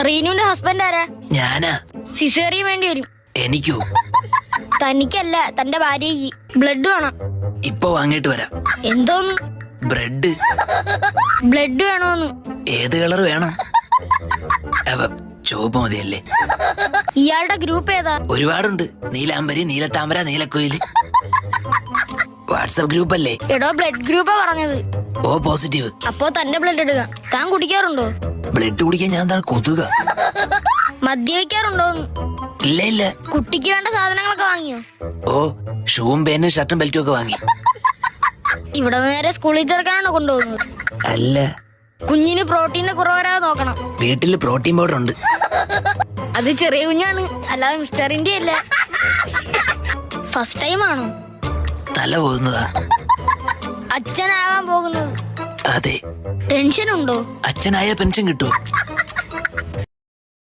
റീനുവിന്റെ husband ആരാ? ഞാനാ. Caesarean വേണ്ടി വരും. എനിക്കോ? തനിക്കല്ല, തന്റെ ഭാര്യയ്ക്ക്. ബ്ലഡ് വേണം. ഇപ്പൊ വാങ്ങിട്ട് വരാം. എന്തോന്ന്? ബ്രെഡ്. ബ്ലഡ് വേണോന്ന്? ഏത് കളർ വേണം? ചുവപ്പ് മതിയല്ലേ? ഇയാളുടെ ഗ്രൂപ്പ് ഏതാ? ഒരുപാടുണ്ട്. നീലാംബരി, നീലത്താമര, നീലക്കുയില്. വാട്സപ്പ് ഗ്രൂപ്പ് അല്ലേ? എടോ, ബ്ലഡ് ഗ്രൂപ്പാ പറഞ്ഞത്. O positive. അപ്പോ തന്റെ ബ്ലഡ് എടുക്കാം. താൻ കുടിക്കാറുണ്ടോ? ബ്ലഡ് കുടിക്കാൻ ഞാൻ എന്താണ് കൊതുക? മദ്യപിക്കാറുണ്ടോന്ന്? ഇല്ല ഇല്ല. കുട്ടിക്ക് വേണ്ട സാധനങ്ങളൊക്കെ വാങ്ങിയോ? ഓ, ഷൂവും പേനും ഷർട്ടും ബെൽറ്റും ഒക്കെ വാങ്ങി. ഇവിടെ നേരെ സ്കൂളിൽ ചേർക്കാനാണോ കൊണ്ടുപോകുന്നത്? അല്ല, കുഞ്ഞിന് പ്രോട്ടീന് കുറവ് വരാതെ നോക്കണം. വീട്ടില് പ്രോട്ടീൻ പൗഡർ ഉണ്ട്. അത് ചെറിയ കുഞ്ഞാണ്, അല്ലാതെ മിസ്റ്റർ ഇന്ത്യ അല്ല. ഫസ്റ്റ് ടൈം ആണോ? തല പോകുന്നതാ. അച്ഛനാവാൻ പോകുന്നത്? അതെ. ടെൻഷൻ ഉണ്ടോ? അച്ഛനായ പെൻഷൻ കിട്ടും.